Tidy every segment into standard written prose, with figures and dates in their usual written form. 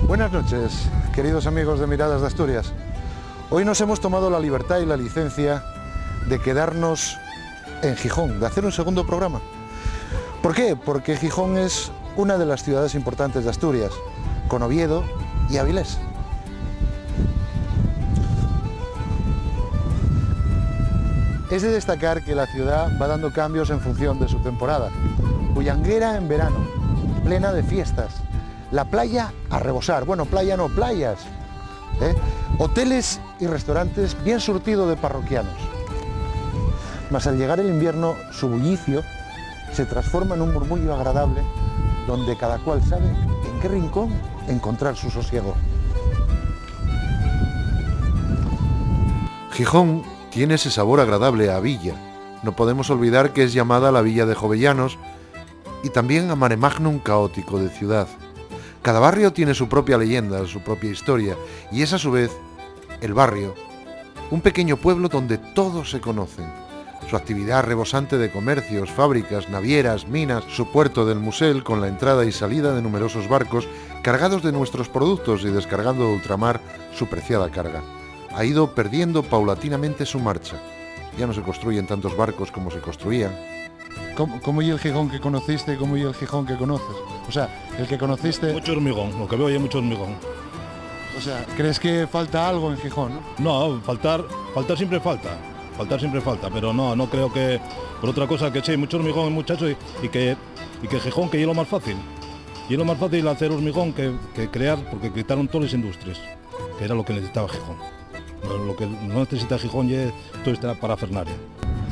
Buenas noches, queridos amigos de Miradas de Asturias. Hoy nos hemos tomado la libertad y la licencia de quedarnos en Gijón, de hacer un segundo programa. ¿Por qué? Porque Gijón es una de las ciudades importantes de Asturias, con Oviedo y Avilés. Es de destacar que la ciudad va dando cambios en función de su temporada. Bullanguera en verano, plena de fiestas. La playa a rebosar, bueno, playa no, playas. Hoteles y restaurantes bien surtidos de parroquianos. Mas al llegar el invierno, su bullicio se transforma en un murmullo agradable donde cada cual sabe en qué rincón encontrar su sosiego. Gijón tiene ese sabor agradable a villa. No podemos olvidar que es llamada la Villa de Jovellanos y también a mare magnum caótico de ciudad. Cada barrio tiene su propia leyenda, su propia historia, y es a su vez el barrio, un pequeño pueblo donde todos se conocen. Su actividad rebosante de comercios, fábricas, navieras, minas, su puerto del Musel con la entrada y salida de numerosos barcos cargados de nuestros productos y descargando de ultramar su preciada carga. Ha ido perdiendo paulatinamente su marcha. Ya no se construyen tantos barcos como se construían. ¿Cómo y el Gijón que conociste y cómo y el Gijón que conoces? O sea, el que conociste... Mucho hormigón, lo que veo ya mucho hormigón. O sea, ¿crees que falta algo en Gijón, no? No, faltar siempre falta. Faltar siempre falta, pero no creo que... Por otra cosa que sí, mucho hormigón, muchacho, y que Gijón, que es lo más fácil. Y es lo más fácil hacer hormigón que crear, porque quitaron todas las industrias, que era lo que necesitaba Gijón. Lo que no necesita Gijón ya es toda esta parafernalia.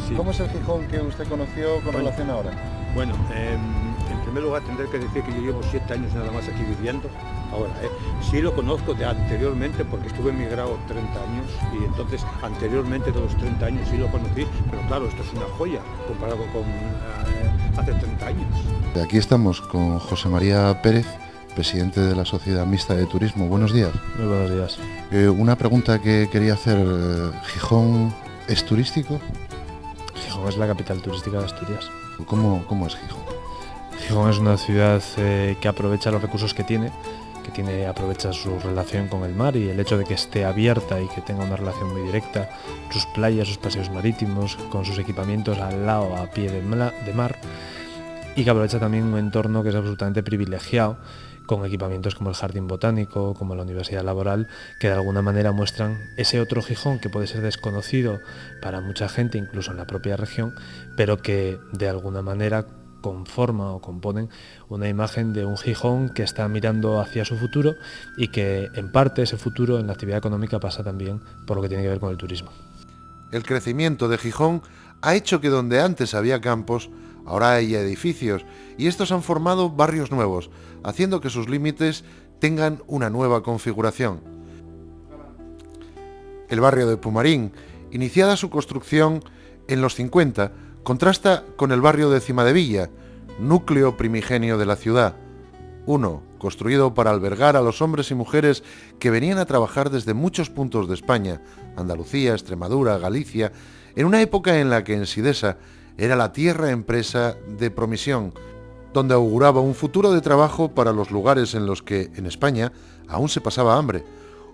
Sí. ¿Cómo es el Gijón que usted conoció con relación ahora? Bueno, en primer lugar tendré que decir que yo llevo 7 años nada más aquí viviendo. Ahora, sí lo conozco de anteriormente porque estuve emigrado 30 años y entonces anteriormente de los 30 años sí lo conocí, pero claro, esto es una joya comparado con hace 30 años. Aquí estamos con José María Pérez, presidente de la Sociedad Mixta de Turismo. Buenos días. Muy buenos días. Una pregunta que quería hacer. ¿Gijón es turístico? Gijón es la capital turística de Asturias. ¿Cómo es Gijón? Gijón es una ciudad que aprovecha los recursos que tiene, aprovecha su relación con el mar y el hecho de que esté abierta y que tenga una relación muy directa, sus playas, sus paseos marítimos, con sus equipamientos al lado, a pie de mar, y que aprovecha también un entorno que es absolutamente privilegiado, con equipamientos como el Jardín Botánico, como la Universidad Laboral, que de alguna manera muestran ese otro Gijón que puede ser desconocido para mucha gente, incluso en la propia región, pero que de alguna manera conforma o componen una imagen de un Gijón que está mirando hacia su futuro y que en parte ese futuro en la actividad económica pasa también por lo que tiene que ver con el turismo. El crecimiento de Gijón ha hecho que donde antes había campos, ahora hay edificios, y estos han formado barrios nuevos, haciendo que sus límites tengan una nueva configuración. El barrio de Pumarín, iniciada su construcción en los 50, contrasta con el barrio de Cimadevilla, núcleo primigenio de la ciudad. Uno, construido para albergar a los hombres y mujeres que venían a trabajar desde muchos puntos de España, Andalucía, Extremadura, Galicia, en una época en la que Ensidesa era la tierra empresa de promisión, donde auguraba un futuro de trabajo para los lugares en los que, en España, aún se pasaba hambre.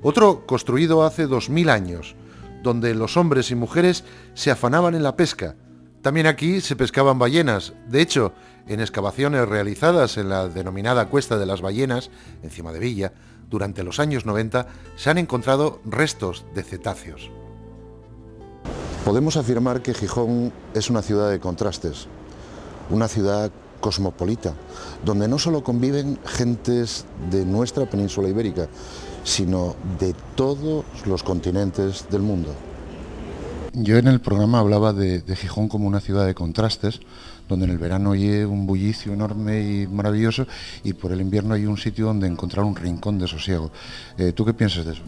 Otro construido hace 2000 años, donde los hombres y mujeres se afanaban en la pesca. También aquí se pescaban ballenas. De hecho, en excavaciones realizadas en la denominada Cuesta de las Ballenas, en Cimadevilla, durante los años 90, se han encontrado restos de cetáceos. Podemos afirmar que Gijón es una ciudad de contrastes, una ciudad cosmopolita, donde no solo conviven gentes de nuestra península ibérica, sino de todos los continentes del mundo. Yo en el programa hablaba de Gijón como una ciudad de contrastes, donde en el verano hay un bullicio enorme y maravilloso, y por el invierno hay un sitio donde encontrar un rincón de sosiego. ¿Tú qué piensas de eso?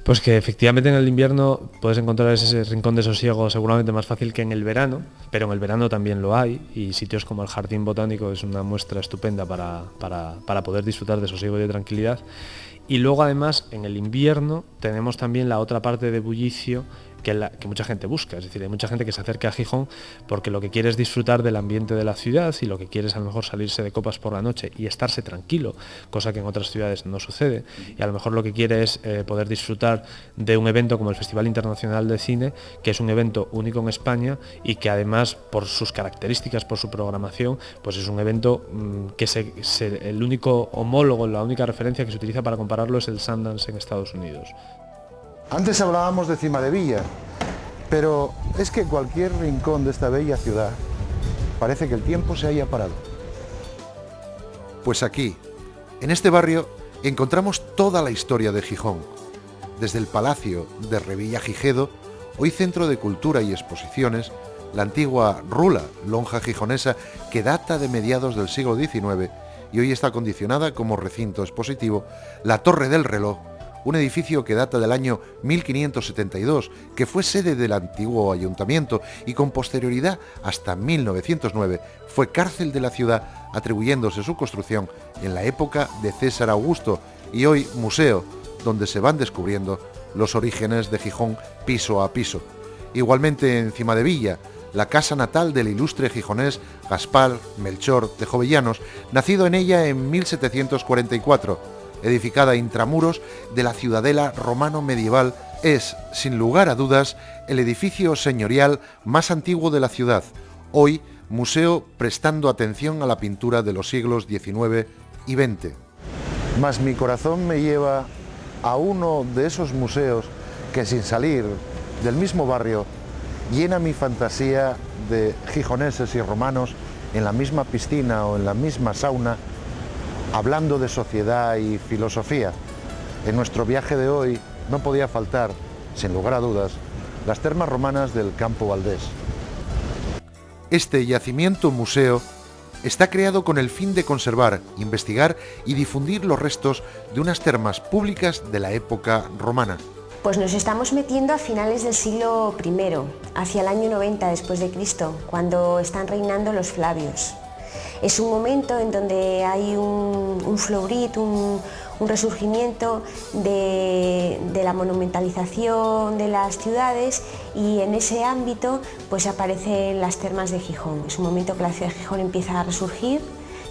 Pues que efectivamente en el invierno puedes encontrar ese rincón de sosiego seguramente más fácil que en el verano, pero en el verano también lo hay, y sitios como el Jardín Botánico es una muestra estupenda para poder disfrutar de sosiego y de tranquilidad. Y luego además en el invierno tenemos también la otra parte de bullicio que mucha gente busca. Es decir, hay mucha gente que se acerca a Gijón porque lo que quiere es disfrutar del ambiente de la ciudad y lo que quiere es a lo mejor salirse de copas por la noche y estarse tranquilo, cosa que en otras ciudades no sucede, y a lo mejor lo que quiere es poder disfrutar de un evento como el Festival Internacional de Cine, que es un evento único en España y que además por sus características, por su programación, pues es un evento que el único homólogo, la única referencia que se utiliza para compararlo es el Sundance en Estados Unidos. Antes hablábamos de Cimadevilla, pero es que cualquier rincón de esta bella ciudad parece que el tiempo se haya parado. Pues aquí, en este barrio, encontramos toda la historia de Gijón, desde el Palacio de Revillagigedo, hoy centro de cultura y exposiciones, la antigua Rula, lonja gijonesa, que data de mediados del siglo XIX y hoy está acondicionada como recinto expositivo, la Torre del Reloj, un edificio que data del año 1572, que fue sede del antiguo ayuntamiento y con posterioridad hasta 1909 fue cárcel de la ciudad, atribuyéndose su construcción en la época de César Augusto, y hoy museo, donde se van descubriendo los orígenes de Gijón piso a piso. Igualmente en Cimadevilla, la casa natal del ilustre gijonés Gaspar Melchor de Jovellanos, nacido en ella en 1744, edificada intramuros de la ciudadela romano-medieval, es, sin lugar a dudas, el edificio señorial más antiguo de la ciudad, hoy museo prestando atención a la pintura de los siglos XIX y XX. Mas mi corazón me lleva a uno de esos museos que, sin salir del mismo barrio, llena mi fantasía de gijoneses y romanos en la misma piscina o en la misma sauna, hablando de sociedad y filosofía. En nuestro viaje de hoy no podía faltar, sin lugar a dudas, las termas romanas del Campo Valdés. Este yacimiento museo está creado con el fin de conservar, investigar y difundir los restos de unas termas públicas de la época romana. Pues nos estamos metiendo a finales del siglo I, hacia el año 90 después de Cristo, cuando están reinando los Flavios. Es un momento en donde hay un fleurit, un resurgimiento de la monumentalización de las ciudades, y en ese ámbito pues aparecen las termas de Gijón. Es un momento que la ciudad de Gijón empieza a resurgir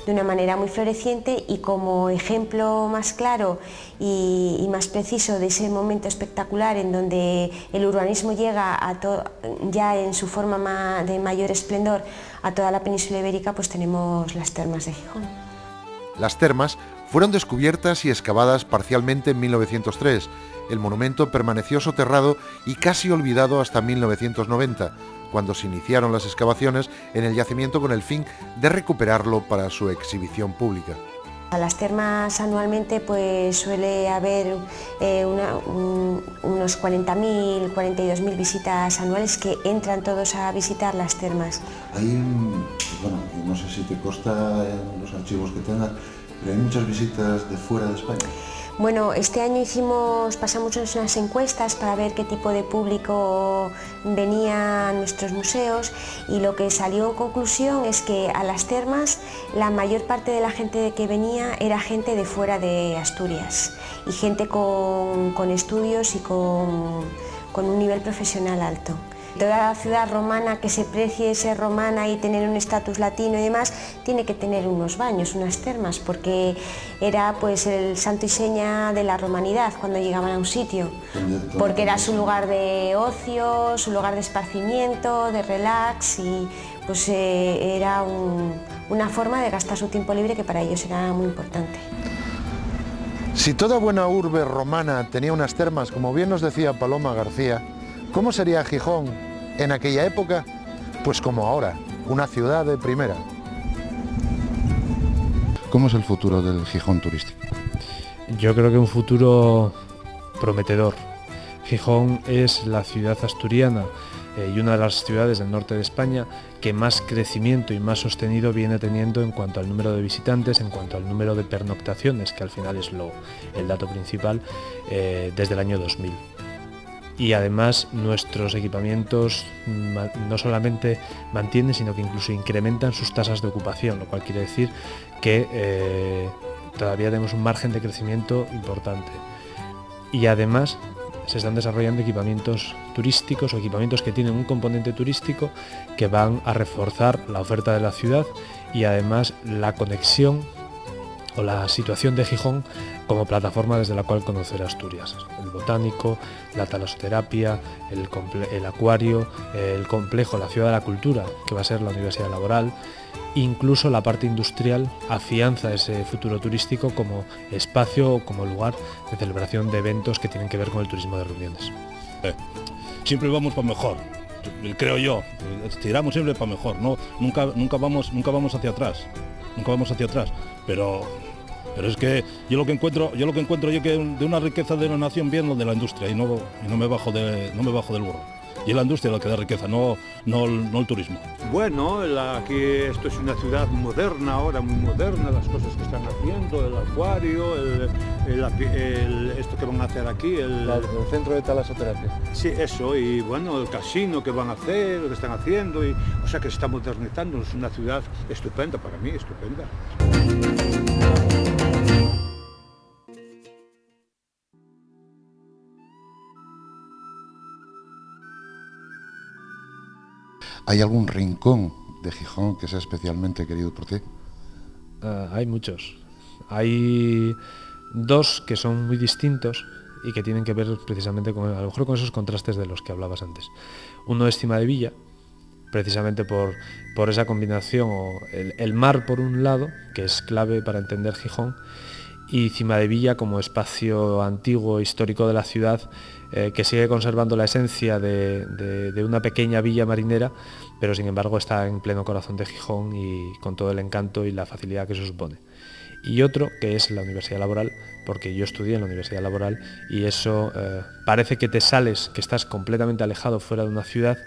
de una manera muy floreciente, y como ejemplo más claro y más preciso de ese momento espectacular en donde el urbanismo llega ya en su forma de mayor esplendor a toda la península ibérica, pues tenemos las termas de Gijón. Las termas fueron descubiertas y excavadas parcialmente en 1903. El monumento permaneció soterrado y casi olvidado hasta 1990, cuando se iniciaron las excavaciones en el yacimiento con el fin de recuperarlo para su exhibición pública. A las termas anualmente pues suele haber unos 40.000, 42.000 visitas anuales que entran todos a visitar las termas. Hay, bueno, no sé si te consta en los archivos que tengas, pero hay muchas visitas de fuera de España. Bueno, este año pasamos unas encuestas para ver qué tipo de público venía a nuestros museos, y lo que salió en conclusión es que a las termas la mayor parte de la gente que venía era gente de fuera de Asturias, y gente con estudios y con un nivel profesional alto. Toda la ciudad romana que se precie ser romana y tener un estatus latino y demás, tiene que tener unos baños, unas termas, porque era pues el santo y seña de la romanidad cuando llegaban a un sitio, porque era su lugar de ocio, su lugar de esparcimiento, de relax, y pues era una forma de gastar su tiempo libre que para ellos era muy importante. Si toda buena urbe romana tenía unas termas, como bien nos decía Paloma García, ¿cómo sería Gijón en aquella época? Pues como ahora, una ciudad de primera. ¿Cómo es el futuro del Gijón turístico? Yo creo que un futuro prometedor. Gijón es la ciudad asturiana y una de las ciudades del norte de España que más crecimiento y más sostenido viene teniendo en cuanto al número de visitantes, en cuanto al número de pernoctaciones, que al final es el dato principal, desde el año 2000. Y además nuestros equipamientos no solamente mantienen, sino que incluso incrementan sus tasas de ocupación, lo cual quiere decir que todavía tenemos un margen de crecimiento importante. Y además se están desarrollando equipamientos turísticos o equipamientos que tienen un componente turístico que van a reforzar la oferta de la ciudad y además la conexión o la situación de Gijón como plataforma desde la cual conocer Asturias. El botánico, la talasoterapia, el acuario, el complejo, la ciudad de la cultura, que va a ser la Universidad Laboral, incluso la parte industrial afianza ese futuro turístico como espacio o como lugar de celebración de eventos que tienen que ver con el turismo de reuniones. Siempre vamos para mejor, creo yo, tiramos siempre para mejor, ¿no? Nunca vamos hacia atrás, pero es que yo lo que encuentro que de una riqueza de una nación viene lo de la industria y no me bajo del burro. Y es la industria la que da riqueza, no el turismo. Bueno, aquí esto es una ciudad moderna, ahora muy moderna, las cosas que están haciendo, el acuario, esto que van a hacer aquí, el centro de talasoterapia. Sí, eso, y bueno, el casino que van a hacer, lo que están haciendo, o sea que se está modernizando, es una ciudad estupenda para mí, estupenda. ¿Hay algún rincón de Gijón que sea especialmente querido por ti? Hay muchos. Hay dos que son muy distintos y que tienen que ver precisamente con, a lo mejor con esos contrastes de los que hablabas antes. Uno es Cimadevilla, precisamente por esa combinación, o el mar por un lado, que es clave para entender Gijón, y Cimadevilla como espacio antiguo, histórico de la ciudad, que sigue conservando la esencia de una pequeña villa marinera, pero sin embargo está en pleno corazón de Gijón y con todo el encanto y la facilidad que eso supone. Y otro que es la Universidad Laboral, porque yo estudié en la Universidad Laboral y eso parece que te sales, que estás completamente alejado fuera de una ciudad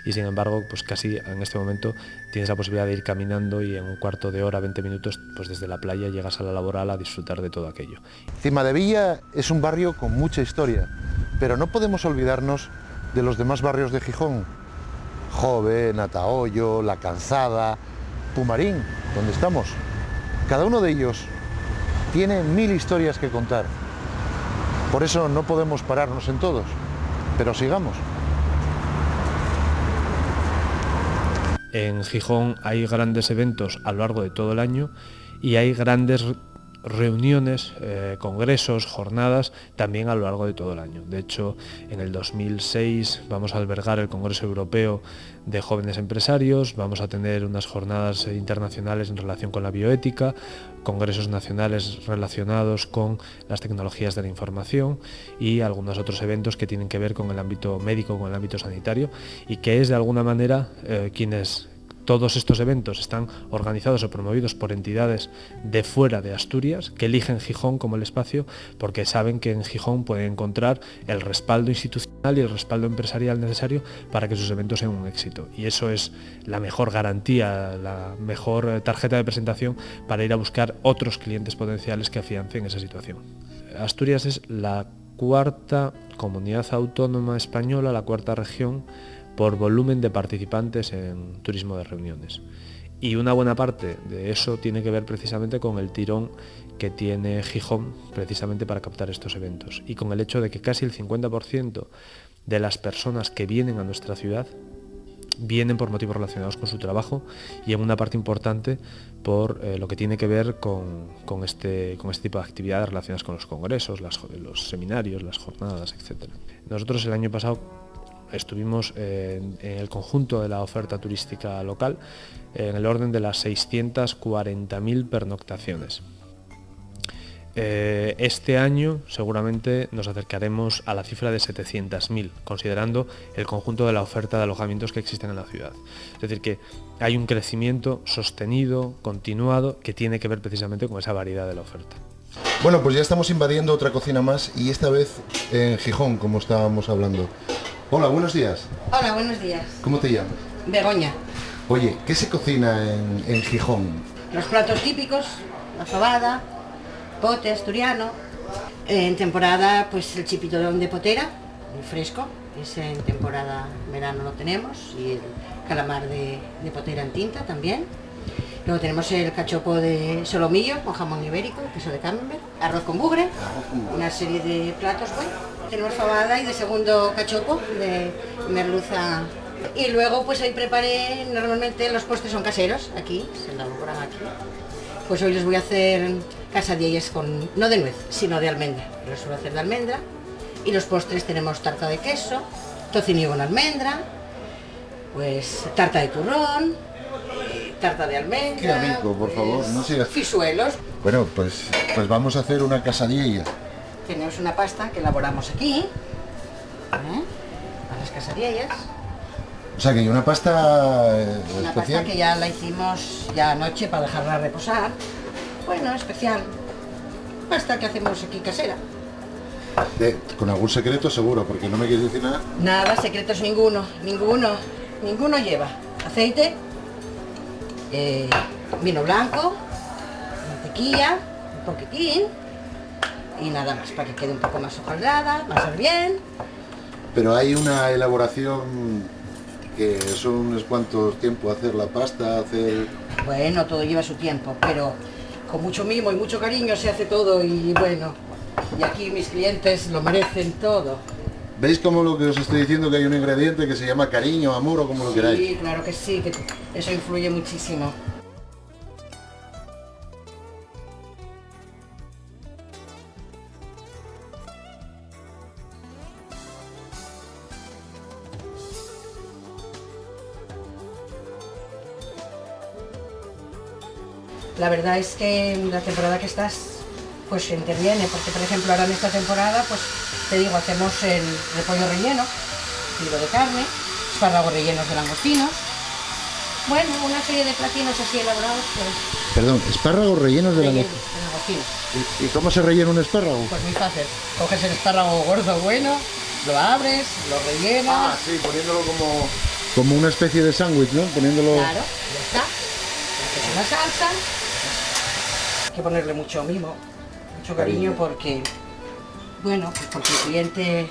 y sin embargo pues casi en este momento tienes la posibilidad de ir caminando y en un cuarto de hora, 20 minutos, pues desde la playa llegas a la Laboral a disfrutar de todo aquello. Cimadevilla es un barrio con mucha historia, pero no podemos olvidarnos de los demás barrios de Gijón. Jove, Natahoyo, La Calzada, Pumarín, donde estamos. Cada uno de ellos tiene 1000 historias que contar. Por eso no podemos pararnos en todos, pero sigamos. En Gijón hay grandes eventos a lo largo de todo el año y hay grandes reuniones, congresos, jornadas también a lo largo de todo el año. De hecho, en el 2006 vamos a albergar el Congreso Europeo de Jóvenes Empresarios, vamos a tener unas jornadas internacionales en relación con la bioética, congresos nacionales relacionados con las tecnologías de la información y algunos otros eventos que tienen que ver con el ámbito médico, con el ámbito sanitario y que es de alguna manera todos estos eventos están organizados o promovidos por entidades de fuera de Asturias que eligen Gijón como el espacio porque saben que en Gijón pueden encontrar el respaldo institucional y el respaldo empresarial necesario para que sus eventos sean un éxito. Y eso es la mejor garantía, la mejor tarjeta de presentación para ir a buscar otros clientes potenciales que afiancen esa situación. Asturias es la cuarta comunidad autónoma española, la cuarta región por volumen de participantes en turismo de reuniones. Y una buena parte de eso tiene que ver precisamente con el tirón que tiene Gijón precisamente para captar estos eventos y con el hecho de que casi el 50% de las personas que vienen a nuestra ciudad vienen por motivos relacionados con su trabajo y en una parte importante por lo que tiene que ver con este tipo de actividades relacionadas con los congresos, los seminarios, las jornadas, etc. Nosotros el año pasado estuvimos en el conjunto de la oferta turística local en el orden de las 640.000 pernoctaciones. Este año seguramente nos acercaremos a la cifra de 700.000, considerando el conjunto de la oferta de alojamientos que existen en la ciudad. Es decir, que hay un crecimiento sostenido, continuado, que tiene que ver precisamente con esa variedad de la oferta. Bueno, pues ya estamos invadiendo otra cocina más y esta vez en Gijón, como estábamos hablando. Hola, buenos días. Hola, buenos días. ¿Cómo te llamas? Begoña. Oye, ¿qué se cocina en Gijón? Los platos típicos, la fabada, pote asturiano. En temporada, pues el chipitón de potera, muy fresco. Ese en temporada verano lo tenemos. Y el calamar de potera en tinta también. Luego tenemos el cachopo de solomillo con jamón ibérico, queso de camembert, arroz con bugre, una serie de platos, bueno. Tenemos fabada y de segundo cachopo de merluza. Y luego pues hoy preparé, normalmente los postres son caseros, aquí, se elaboran aquí. Pues hoy les voy a hacer quesadillas con, no de nuez, sino de almendra. Los suelo hacer de almendra. Y los postres tenemos tarta de queso, tocinillo con almendra, pues tarta de turrón, tarta de almendra. Qué rico, por favor, no sigas. Fisuelos. Bueno, pues vamos a hacer una quesadilla. Tenemos una pasta que elaboramos aquí, para las quesadillas. O sea que hay una pasta Una especial. pasta que ya la hicimos ya anoche para dejarla reposar. Bueno, especial. Pasta que hacemos aquí casera. Con algún secreto seguro, porque no me quieres decir nada. Nada, secretos ninguno lleva. Aceite, vino blanco, mantequilla, un poquitín y nada más, para que quede un poco más hojaldada, más al bien. Pero hay una elaboración que son unos cuantos tiempo hacer la pasta, hacer... Bueno, todo lleva su tiempo, pero con mucho mimo y mucho cariño se hace todo y bueno, y aquí mis clientes lo merecen todo. ¿Veis como lo que os estoy diciendo, que hay un ingrediente que se llama cariño, amor o como lo queráis? Sí, claro que sí, que eso influye muchísimo. La verdad es que la temporada que estás pues interviene, porque por ejemplo ahora en esta temporada pues te digo, hacemos el repollo relleno, kilo de carne, espárragos rellenos de langostinos, bueno, una serie de platinos así elaborados pues, Perdón, espárragos rellenos de rellenos de langostinos. ¿Y cómo se rellena un espárrago? Pues muy fácil, coges el espárrago gordo bueno, lo abres, lo rellenas. Ah, sí, poniéndolo como una especie de sándwich, ¿no? Poniéndolo... Claro, ya está. Es una salsa. Hay que ponerle mucho mimo, mucho cariño porque, bueno, pues porque el cliente,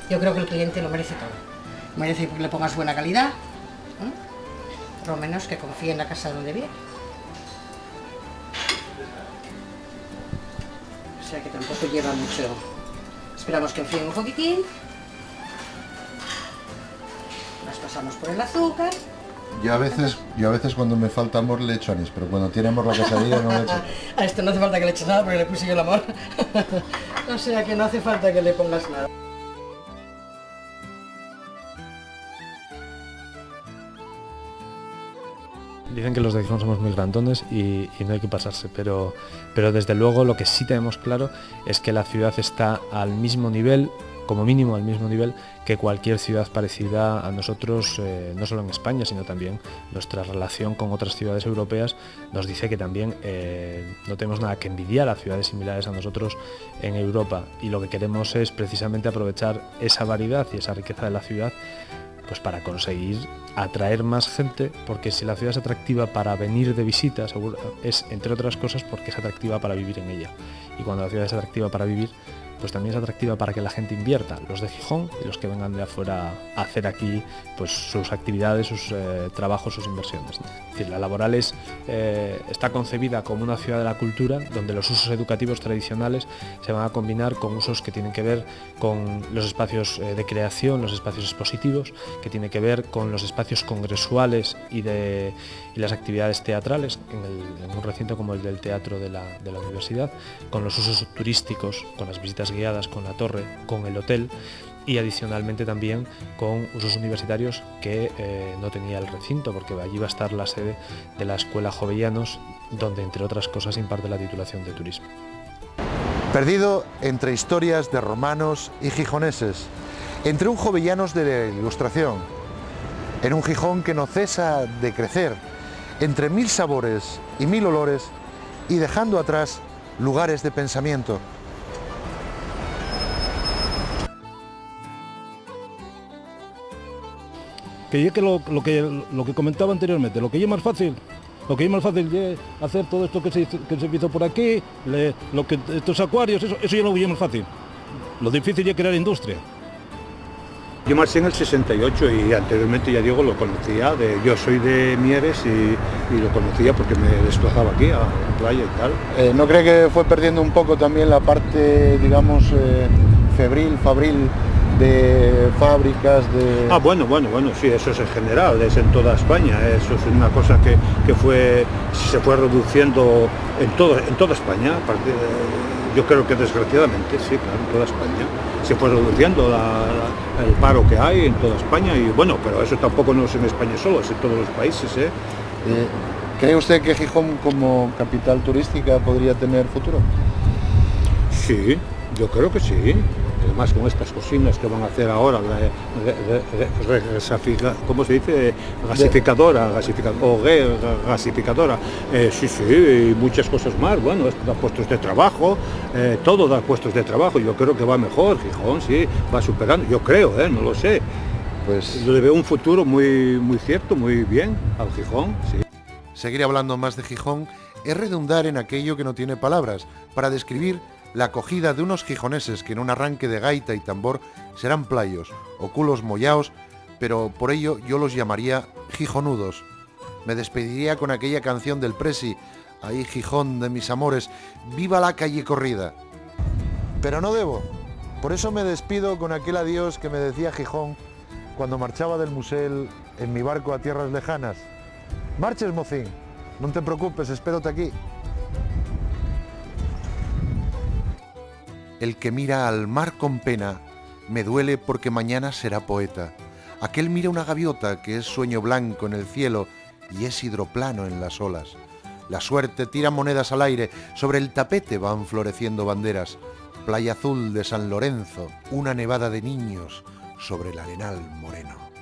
yo creo que el cliente lo merece todo. Merece que le pongas buena calidad, por lo menos que confíe en la casa donde viene. O sea que tampoco lleva mucho. Esperamos que enfríen un poquitín. Las pasamos por el azúcar. Yo a veces cuando me falta amor le echo anís, pero cuando tiene amor la quesadilla no le echo. A esto no hace falta que le eches nada porque le puse yo el amor. O sea que no hace falta que le pongas nada. Dicen que los de Gijón somos muy grandones y no hay que pasarse, pero desde luego lo que sí tenemos claro es que la ciudad está al mismo nivel, como mínimo al mismo nivel que cualquier ciudad parecida a nosotros, no solo en España, sino también nuestra relación con otras ciudades europeas nos dice que también no tenemos nada que envidiar a ciudades similares a nosotros en Europa, y lo que queremos es precisamente aprovechar esa variedad y esa riqueza de la ciudad pues para conseguir atraer más gente, porque si la ciudad es atractiva para venir de visita, es entre otras cosas porque es atractiva para vivir en ella, y cuando la ciudad es atractiva para vivir, pues también es atractiva para que la gente invierta, los de Gijón y los que vengan de afuera a hacer aquí pues sus actividades, sus trabajos, sus inversiones. Es decir, la Laboral está concebida como una ciudad de la cultura, donde los usos educativos tradicionales se van a combinar con usos que tienen que ver con los espacios de creación, los espacios expositivos, que tienen que ver con los espacios congresuales y las actividades teatrales en un recinto como el del teatro de la universidad, con los usos turísticos, con las visitas guiadas, con la torre, con el hotel, y adicionalmente también con usos universitarios que no tenía el recinto, porque allí va a estar la sede de la Escuela Jovellanos, donde entre otras cosas imparte la titulación de turismo. Perdido entre historias de romanos y gijoneses, entre un Jovellanos de la Ilustración, en un Gijón que no cesa de crecer, entre 1000 sabores y 1000 olores, y dejando atrás lugares de pensamiento. Que lo que comentaba anteriormente, lo que es más fácil es hacer todo esto que se hizo por aquí, estos acuarios, eso ya lo es más fácil. Lo difícil es crear industria. Yo marché en el 68 y anteriormente, ya digo, lo conocía. Yo soy de Mieres y lo conocía porque me desplazaba aquí a la playa y tal. ¿No cree que fue perdiendo un poco también la parte, digamos, fabril de fábricas? Bueno, sí, eso es en general, es en toda España. Eso es una cosa que se fue reduciendo en toda España. Yo creo que desgraciadamente, sí, claro, en toda España se fue reduciendo el paro que hay en toda España y bueno, pero eso tampoco no es en España solo, es en todos los países. ¿Cree usted que Gijón como capital turística podría tener futuro? Sí, yo creo que sí. Además, con estas cocinas que van a hacer ahora, ¿cómo se dice? Gasificadora, sí, y muchas cosas más. Bueno, esto da puestos de trabajo, todo da puestos de trabajo. Yo creo que va mejor, Gijón, sí, va superando. Yo creo, no lo sé. Pues yo le veo un futuro muy, muy cierto, muy bien al Gijón, sí. Seguir hablando más de Gijón es redundar en aquello que no tiene palabras para describir la acogida de unos gijoneses que en un arranque de gaita y tambor serán playos o culos mollaos, pero por ello yo los llamaría gijonudos. Me despediría con aquella canción del Presi, ahí Gijón de mis amores, viva la calle corrida. Pero no debo, por eso me despido con aquel adiós que me decía Gijón cuando marchaba del Musel en mi barco a tierras lejanas. Marches, mocín, non te preocupes, espérote aquí. El que mira al mar con pena, me duele porque mañana será poeta. Aquel mira una gaviota que es sueño blanco en el cielo y es hidroplano en las olas. La suerte tira monedas al aire, sobre el tapete van floreciendo banderas. Playa azul de San Lorenzo, una nevada de niños sobre el arenal moreno.